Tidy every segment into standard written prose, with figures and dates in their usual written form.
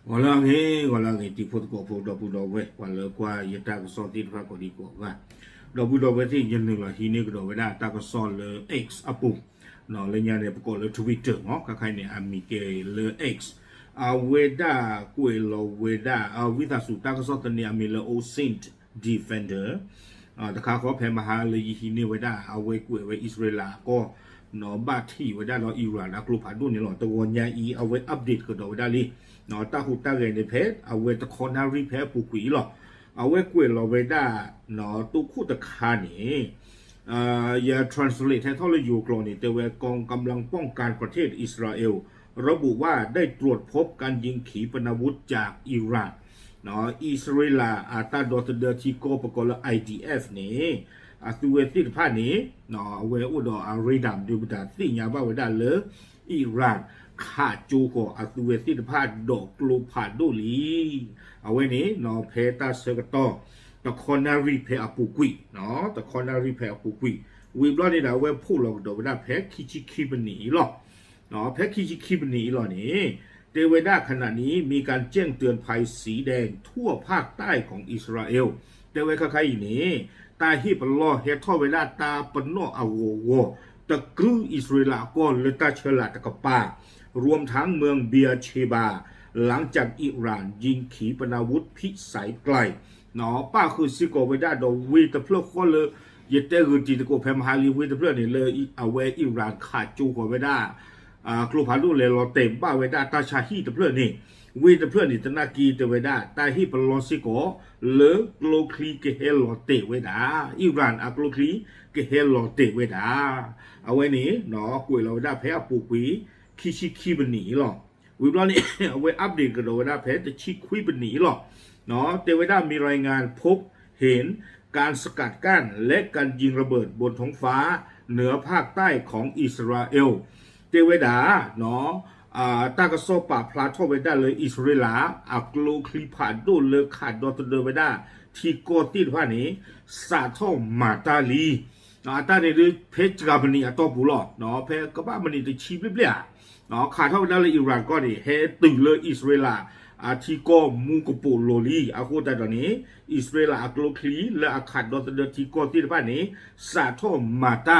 wala ngi ti phot ko pho do bu do we wala kwa yata ko so ti pha ko di ko ga do bu do we ti yin ni la hi ni ko do we da ta ko so le x apu no le nya ne ko le twitter ngo ka khai ne ami ke le x a we da kwe lo we da a wi da su ta ko so te ni ami le o saint defender ตะขาขอแผ่มหาเลยฮีนี่ไว้ได้เอาไว้กวยไว้อิสราเอลก็หนอบาที่ไว้ได้เนาะอิหร่านกลุ่มผ่านดูนี่หรอตะวันยาอีเอาไว้อัปเดตก็ได้ไว้ได้เลยหนอตาหูตาเรนในเพจเอาไว้ตะคอนารีเพจปุกวีหรอเอาไว้กวยเราไว้ได้หนอตู้คู่ตะขานี่อย่า translate ให้เท่าเลยอยู่กลนี่แต่ว่ากองกำลังป้องกันประเทศอิสราเอลระบุว่าได้ตรวจพบการยิงขีปนาวุธจากอิหร่านเนาะอิสราเอลอาตาดอตเดอร์ที่ก็ประกอบ IDF นี่ตัวที่ผ่านนี้เนาะเวอุดอารีดัมดูบุตรสิ่งยาบ้าไว้ได้เลยอิหร่านขาดจูโกตัวที่ผ่านดอกกลูผ่านดูลีเอาไว้นี้เนาะเพตาเซกโตตะคอนารีเพอปุกุยเนาะตะคอนารีเพอปุกุยวิบล้อนี่นะเวพูดเราดูบุตรเพคิชิคิบันนี่หรอเนาะเพคิชิคิบันนี่หรอนี่เตเวดาขณะนี้มีการแจ้งเตือนภัยสีแดงทั่วภาคใต้ของอิสราเอลเตเวคาใครนี้ตาฮิปลอเฮทอเวลาตาปนออโวโวตะกรุอิสราเอลก็เลตาเชลาตะกปารวมทั้งเมืองเบียเชบาหลังจากอิหร่านยิงขีปนาวุธพิสัยไกลเนาะป้าคือซิโกเวดาโดวีตะเพลก็เลยยเตอร์จีตะโกเพมฮาลีวีตะเพลนี่เลยเอาเวอิหร่านขาดจูโกเวดากลุ่มพารุเลยเราเต็มบ้าเวดาตาชาฮีตะเพลนี่วีตะเพลนี่ตนากีตะเวดาตาฮีปลอซิโกเลกโลคลีเกเฮลอเตเวดาอิหร่านอักโลคลีเกเฮลอเตเวดาเอาไว้นี้เนาะกุยเราได้แพ้ปูกุยคิชิคีบันนี่หรอวิบล้อนี่เอาไว้อัปเดตกันเราได้แพ้แต่ชิคุยบันนี่หรอเนาะเตเวดามีรายงานพบเห็นการสกัดกั้นและการยิงระเบิดบนท้องฟ้าเหนือภาคใต้ของอิสราเอลเตเวดาเนาะตากระโซปาพลาทเวดาเลยอิสราเอลอักโลคลีผ่านดูเลยขาดดอตเดเวดาที่โกติดว่านี้สาทอมาตาลีตาเนี่ยเลยเพชรกาบนีอัตบุลเนาะเพกบ้ามันนี่จะชีบเรียเนาะขาดเท่านั้นเลยอิหร่านก็นี่เฮตึงเลยอิสราเอลที่ก็มูกปูโลลีอาคูแต่ตอนนี้อิสราเอลอักโลคลีและอาขาดดอตเดที่โกติดว่านี้สาทอมาตา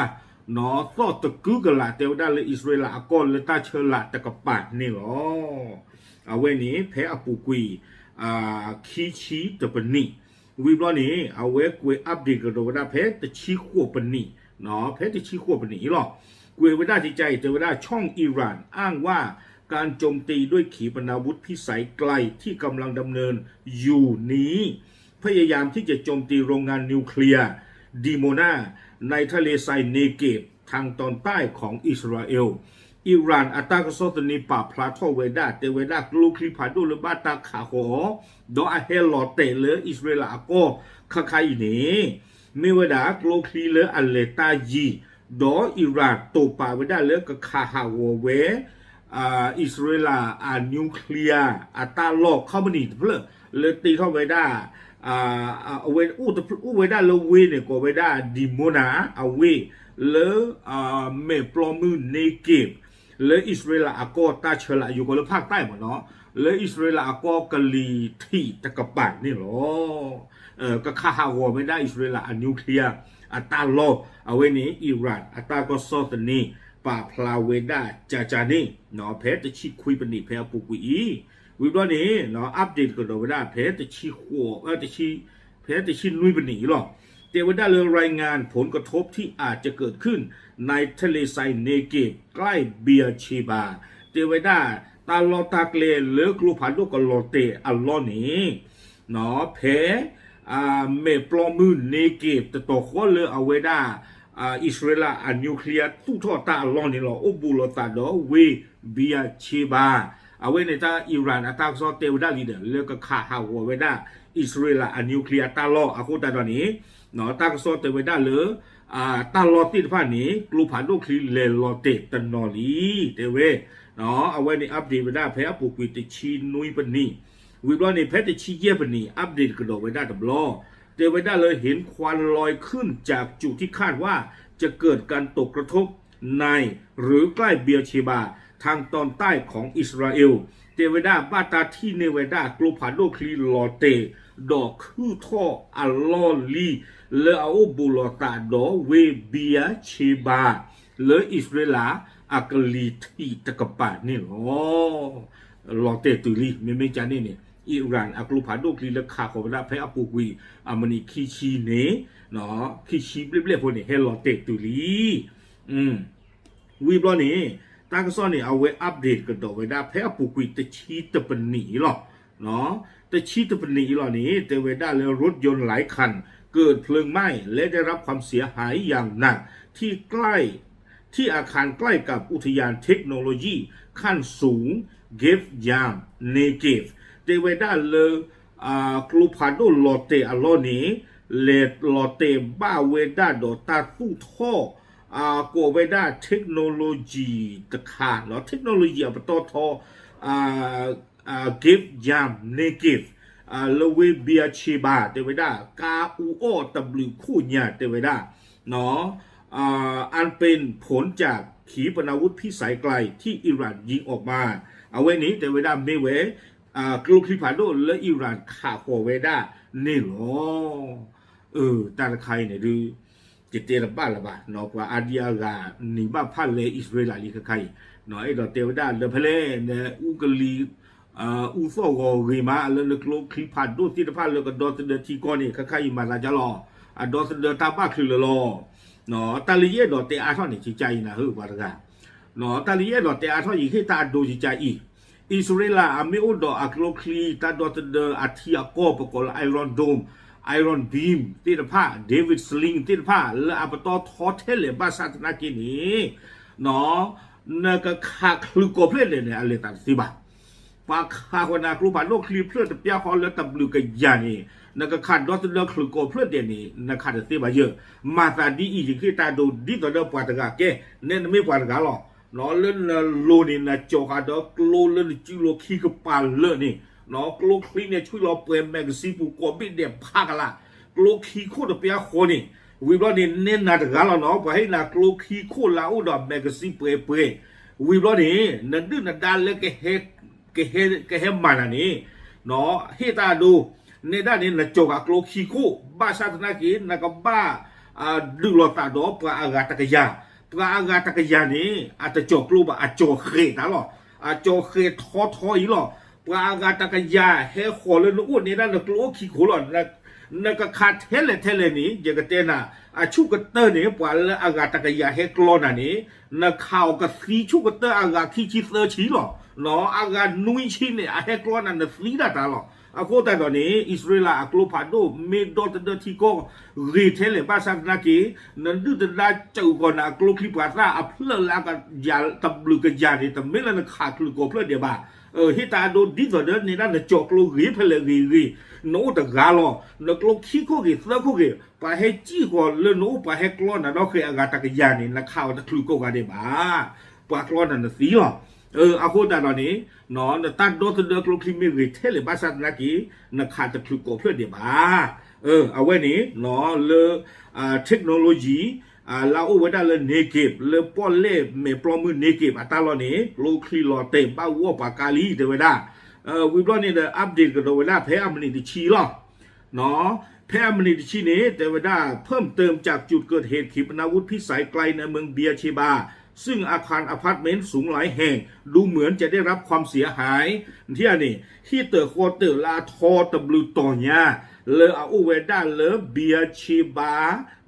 เนาะต่อตะกุกละเทวดาเลยอิสราเอลก่อนเลยตาเชลาตะกปาดนี่หรอเอาไว้นี้แพ้อปุกุยคีชีตะปนีวิบล้อนี้เอาไว้กวยอัปเดตกันดูว่าแพ้ตะชีขวบปนีเนาะแพ้ตะชีขวบปนีหรอกวยเวดาจิใจเทวดาช่องอิหร่านอ้างว่าการโจมตีด้วยขีปนาวุธพิสัยไกลที่กำลังดำเนินอยู่นี้พยายามที่จะโจมตีโรงงานนิวเคลียร์ดิโมนาในทะเลทรายเนเกฟทางตอนใต้ของอิสราเอลอิหร่านอัตากโซตนีป่าพลาโทเวดาเตเวดากลูคลีพาดูลบาตาขาโหดออาเฮลอเตเลอิสราเอลก็คาคายนี้มีเวดากลูคลีเลอัลเลตายีดออิหร่านโตป่าเวดาเลกคาฮาวเวอิสราเอลนิวเคลียร์ตาลอกคอมมิวนิสต์เลตีเข้าเวดาเวอุเวดาเลเวเนี่ยก็เวดาดิโมนาเอาเวเลเมปลอมือเนเกฟเลอิสราเอลก็ตาเชลอยู่ก็เลภาคใต้หมดเนาะเลอิสราเอลก็กะลีที่ตะกปัดนี่หรอก็ข้าฮาวไม่ได้อิสราเอลนิวเคลียร์ตาลอกเอาเวนี้อิหร่านตาก็ซอตนีป่าพลาเวดาจานี่เนาะเพจะชิคุยปนิเพปุกุยวิบล้อนี้เนาะอัปเดตกันดูว่าได้เพจะชีหัวจะชีเพจะชีลุยปนิหรอเทวดาเลยรายงานผลกระทบที่อาจจะเกิดขึ้นในทะเลทรายเนเกฟใกล้เบียเชบาเทวดาตาลอตากเลเลือกลูผ่านลูกกลอเตอัลลอนี้เนาะเพเมปลอมือเนเกฟแต่ต่อข้อเลยเอาไว้ได้อิสราเอลนิวเคลียร์ตู้ทอตาอัลลอนี่หรออุบุลตาดอเวเบียเชบาเอาไว้ในตาอิหร่านตาซอเทวดาลีเดอร์เลือกขาฮาวไว้ได้อิสราเอลนิวเคลียร์ตาลออาคูตาตอนนี้เนาะตากโซเตเวดาเลยตาลอติดผ่านนี้กลุ่มผ่านลูกคลีเลลอเตตันนอลีเตเวเนาะเอาไว้ในอัปเดตเวดาแพ้ปุกวิติชีนุยปนีวิบล้อในแพ้ติชีเยปนีอัปเดตกระโดดเวดาดับล้อเตเวดาเลยเห็นควันลอยขึ้นจากจุดที่คาดว่าจะเกิดการตกกระทบในหรือใกล้เบียเชบา ทางตอนใต้ของอิสราเอลเตเวดาบาตาที่เนเวดากลูพาโดคลีลอเตดอกคือท่ออัลลอลีเลอาบูลตาดอเวเบียเชบาเลอิสราเอลอากลีทีตะกปานี่อ๋อลอเตตุลีไม่จานี่เนี่ยอิหร่านอักลูพาโดคลีเลขาของเราเพอปุกวีอามนีคิชีเนเนาะคิชีเรียบๆพวกนี้เฮลอเตตุลีวีบล้อนี่ตากซ้อนนี่เอาไว้อัปเดตกันต่อไปได้เพอปุกวีตะชีตะปนีหรอเนาะตะชีตะปนีหรอนี้เตเวด้าเลยรถยนต์หลายคันเกิดเพลิงไหม้และได้รับความเสียหายอย่างหนักที่อาคารใกล้กับอุทยานเทคโนโลยีขั้นสูงเกฟยามเนเกฟเตเวด้าเลยกลูพาโดลอเตอลอนี้เลดลอเตบ้าเวด้าดอตาตู้ท่อโกเวด้าเทคโนโลยีตะขาดเนาะเทคโนโลยีอัปโตทเกฟยามเนเกฟเลเวเบียชิบาเตเวด้ากาอูโอตบลือคู่ญาเตเวด้าเนาะอันเป็นผลจากขีปนาวุธพิสัยไกลที่อิหร่านยิงออกมาเอาไว้นี้เตเวด้าไม่เวกลูคลิพาโดและอิหร่านขาโคเวด้านี่หรอตาใครเนี่ยดูจิตเตระบ้าละบ้าเนาะว่าอาเดียกานี่บ้าพันเลยอิสราเอลลีใครเนาะไอ้ดอกเตเวด้าเลเพลเนี่ยอุกลีอุฟอกรีมาเลกลูคลิพาโดที่ตะพันเลก็ดอตเดทีกอนี่ใครมาลาจาลอดอตเดตาบ้าคือเลอเนาะตาลีเยดอเตอาทอนี่จิใจนะเฮ้ว่าละเนาะตาลีเยดอเตอาทออีกให้ตาดูจิใจอีอิสราเอลอเมโอดออักโลคลีตาดอตเดอาทิอาโกปกอลไอรอนโดมไอรอนบีมที่ตะผ้าเดวิดสลิงที่ตะผ้าและอัปตอทอเทเลบาซาตนากินีเนาะนักขาคลุกโกเพลเนี่ยอะไรต่างสิบะปากขาคนนักรูปโลคลีเพลตะเปียคอและตะบลูกยานี่นักขาดอตเดคลุกโกเพลเดนี่นักขาดสิบะเยอะมาตาดีอีกที่ตาดูดีต่อเดปวดกะเกเนี่ยไม่ปวดกะหรอเนาะเล่นโลนี่นะโจกาดอกโลเล่นจิโลขี้กปาเลนี่เนาะโลคลีเนี่ยช่วยเราเปลี่ยนแมกซีปูกบิดเดียพากละโลขี้โคตรเปียโคนี่วิบลอนี่เน้นนัดกะละเนาะไปให้นักโลขี้โคลาอุดอแมกซีเปเปวิบลอนี่นัดดื้อนัดดาเลกเฮมันนี่เนาะให้ตาดูในด้านนี้นะโจกโลขี้โคบ้าชาตินากินนักบ้าดึงลอตาดอปลาอากาตะกยาปลาอากาตะกยานี่อาจจะโจกลูบอาโจเคตาหรออาโจเคทออีหรอปลาอากาตะกยาเฮโคเลยนู้นนี่นั่นนักโลขี้โคหรอนักขาดเทเลนี่ยังกเตน่ะชูกเตอร์นี่ปลาอากาตะกยาเฮกลอน่ะนี่นักข่าวกับสีชูกเตอร์อากาขี้ชิเตอร์ชีหรอเนาะอากานุยชิเนี่ยเฮกลอน่ะนักสีดาตาหรออาโคแต่ตอนนี้อิสราเอลอักลูพาโดเมดอตเดที่ก็รีเทเลบาซันนากีนั่นดูแต่ได้เจ้าก่อนอักลูคลิปาซ่าอัพเลลากยาตบลูกยาเนี่ยแต่ไม่ละนักขาดลูกเพลเดียบ้าฮิตาโดดิตัวเดินนี่นั่นจอกลูรีเพลรีโน้ตกาลอนักลูขี้โคกิสละโคกิไปให้จี้ก่อนเลยโน้ไปให้กล้อนนะเราเคยอากาศตะกยานี่นักข่าวนักลูกก็กันเดียบ้าปากกล้อนนั่นสีหรออาโคแต่ตอนนี้เนาะตัดโดนเดือกลงคลิมิริเทเลบาสันนากีนักขาดจะคลุกโกเพื่อเดียบ้าเอาไว้นี้เนาะเลเทคโนโลยีลาโอเวด้าเลเนเก็บเลปอลเล่เมปลอมือเนเก็บตาลอนี้โลคลีลอเตบ้าวัวปากาลีเดเวด้าวิบลอนี่เดอัปเดตกันเวด้าแพ้อเมริกาชีหรอเนาะแพ้อเมริกาชีนี้เดเวด้าเพิ่มเติมจากจุดเกิดเหตุขีปนาวุธพิสัยไกลในเมืองเบียเชบาซึ่งอาคารอพาร์ตเมนต์สูงหลายแห่งดูเหมือนจะได้รับความเสียหายที่อันนี้ที่เตอร์โคเตอร์ลาทอตบลูตอนยาเลออูเวด้าเลอเบียชิบา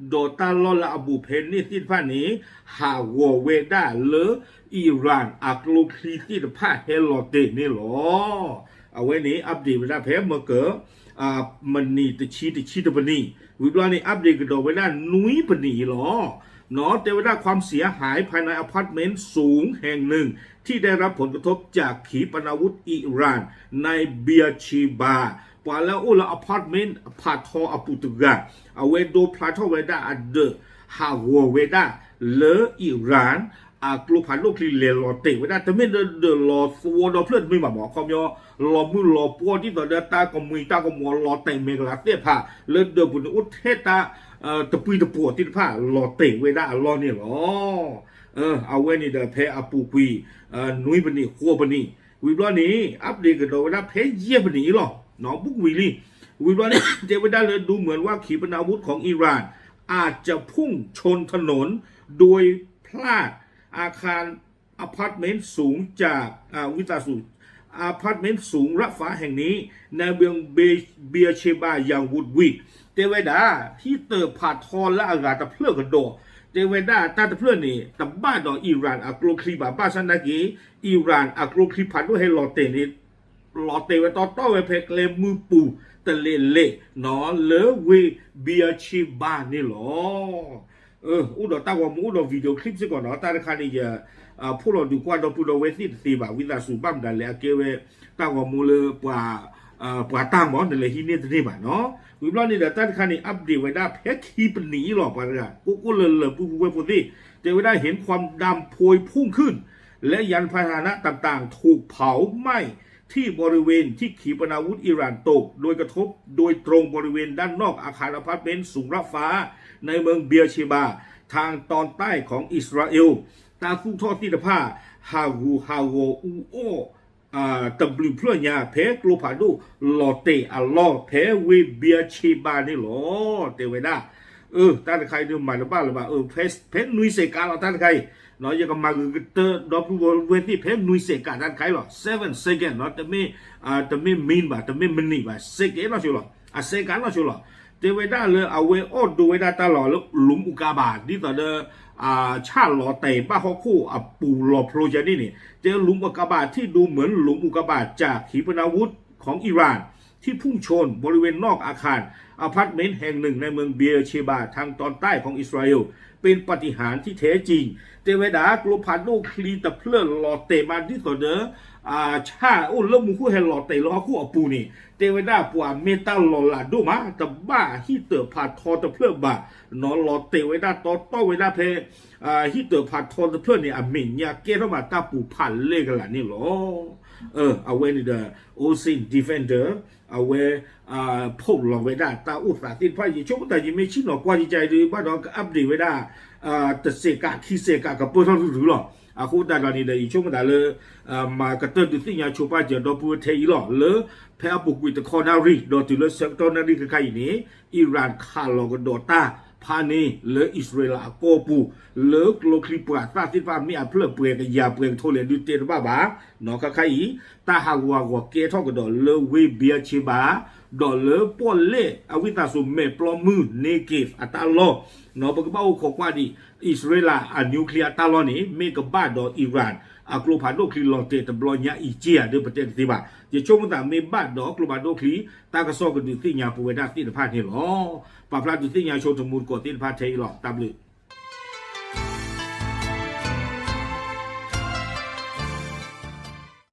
โดตาลอลาอบูเพนนี่ที่ผ่านนี้ฮาวเวด้าเลออิหร่านอักลูคลีที่ผ่าเฮลอเตนี่หรอเอาไว้นี้อัปเดตเวลาแพ้เมื่อเกิดมันนี่ตะชีตะปนีวิบลานี่อัปเดตกันโดเวลานุ้ยปนีหรอเนาะแต่ว่าความเสียหายภายในอพาร์ตเมนต์สูงแห่งหนึ่งที่ได้รับผลกระทบจากขีปนาวุธอิหร่านในเบียชีบาปาแล้วอุลอพาร์ตเมนต์พาทออปุตกาเอาเวโดพลาทอเวดาอัดเดฮาวเวดาเลออิหร่านกลูพันโลกลีเลลอเตเวดาแต่ไม่เดลอสวอดเพื่อนไม่มาบอกคอมยอลอมือลอปัวที่ต่อเดตาก็มือตาก็มัวลอเตเมกลาเตพาเลเดบุญอุเทตาตะปุยตะปัวที่ผ้าลอเตเวดาลอเนี่ยหรอ เอาไว้นี่เด้อเพอปูกุยนุยปนี่ขัวปนี่วิบล้อนี้อัปเดตกันโดยว่าเพเยี่ยปนี่หรอน้องบุกวิลี่วิบล้อนี้เจวิดาเลยดูเหมือนว่าขีปนาวุธของอิหร่านอาจจะพุ่งชนถนนโดยพลาดอาคารอพาร์ตเมนต์สูงจากวิตาสูอพาร์ตเมนต์สูงระฟ้าแห่งนี้ในเมืองเบียเชบาอย่างวุดวิดเตเวดาที่เติบผาทอนและอากาศตะเพลือกกระโดดเตเวดาตาตะเพลือกนี่ตะบ้าดออิหร่านอักโรคลีบาบ้าชันนากีอิหร่านอักโรคลีพันด้วยให้หลอเตนี่หลอเตไว้ต่อไว้เพกเลมือปูตะเล่นอเลเวเบียเชบานี่หรออุดรตาวมูอุดรวิดีโอคลิปซะก่อนเนาะตาตะคันนี่จะพวกเราดูกว่าเราพูดเอาไว้ที่ตีบาวิลาสูบัมดันแล้วเกเวตาวมูเลปว่าตั้งหมอนั่นเลยที่นี่ที่บ้านเนาะวิบล้อนี่เดี๋ยวตั้งคันนี้อัปเดตไว้ได้เพชรคีปนีหรอกปะเนี่ยกูเลยปูไว้พูดที่จะไว้ได้เห็นความดำโพยพุ่งขึ้นและยันพาหนะต่างๆถูกเผาไหม้ที่บริเวณที่ขีปนาวุธอิหร่านตกโดยกระทบโดยตรงบริเวณด้านนอกอาคารอพาร์ตเมนต์สูงระฟ้าในเมืองเบียเชบาทางตอนใต้ของอิสราเอลตาคู่ทอดที่ตะผ้าฮาโวอูโอตบลิเพื่อนยาเพกโลพาดูลอเตอัลลอเพเวเบียเชบานี่หรอเตเวด้าท่านใครดูใหม่หรือเปล่าเพนุยเสกาเราท่านใครเนาะยังก็มาเตอร์ดอปเวทีเพนุยเสกาท่านใครหรอ7 second เนาะแต่ไม่มินบ่แต่ไม่มินิบ่second เนาะชัวร์เสกาเนาะชัวร์เตเวด้าเลยเอาเวอดูเวด้าตลอดแล้วหลุมอุกาบาตนี่ต่อเดชาหล่อเตะป้าเขาคู่ปูหล่อโปรเจกต์นี่เจอหลุมอุกาบาตที่ดูเหมือนหลุมอุกาบาตจากขีปนาวุธของอิหร่านที่พุ่งชนบริเวณนอกอาคารอพาร์ตเมนต์แห่งหนึ่งในเมืองเบียเชบาทางตอนใต้ของอิสราเอลเป็นปาฏิหาริย์ที่แท้จริงเตเวดากลูพาโนคลีตะเพลินหล่อเตะมาที่ต่อเดชาแล้วมึงคู่ให้หล่อเตะล้อคู่ปูนี่เตเวดาปัวเมตาหล่อหลาดูมาตะบ้าฮิเตอร์พาทอตะเพลินบ่านอนหล่อเตะเวดาต่อเวดาเพฮิเตอร์พาทอตะเพลินเนี่ยอเมนยาเกตมาตาปูพันเล่กันล่ะนี่หรอเอาไว้นี่เด้อโอซินดีเฟนเดอร์เอาไว้พูดลองไว้ได้ตาอุตสาห์ติดไฟยิ่งช่วงแต่ยังไม่ชินหรอกกว่าใจหรือว่าเราอัปเดตไว้ได้แต่เสกาคีเสกากับเพื่อนรู้หรอคู่แต่ตอนนี้เลยช่วงแต่เลยมากระตุ้นดูสิยาชูป้าเจอดอพูเทียหรอเลยแพ้บุกวิตคอนารีโดยที่เลยเซกตอนารีคือใครนี้อิหร่านขาลอกโดตาพานีเลอิสราเอลโกปูเลโลคลิปราตาที่ฟ้ามีอัพเลเปลือกยาเปลือกโทเลดูเตนบ้าบ้านอกใครตาหาวาวเกทอกดอเลเวเบียชิบาดอเลปอลเล่อวิตาสุเมปลอมือเนเกฟอัตาโลนอปกบ้าขอกว่าดีอิสราเอลนิวเคลียร์ตาลอนี่เมกบ้าดออิหร่านกลูพาโดคลีลองเตตบลอญาอีเจียเดประเทศที่ว่าจะชมต่างเมบ้าดอกลูพาโดคลีตากระซอกกันดูที่ยาปูเวดาที่พาเทหรอปาพลาดูที่ยาโชตมูลกอที่พาเทหรอตามเลย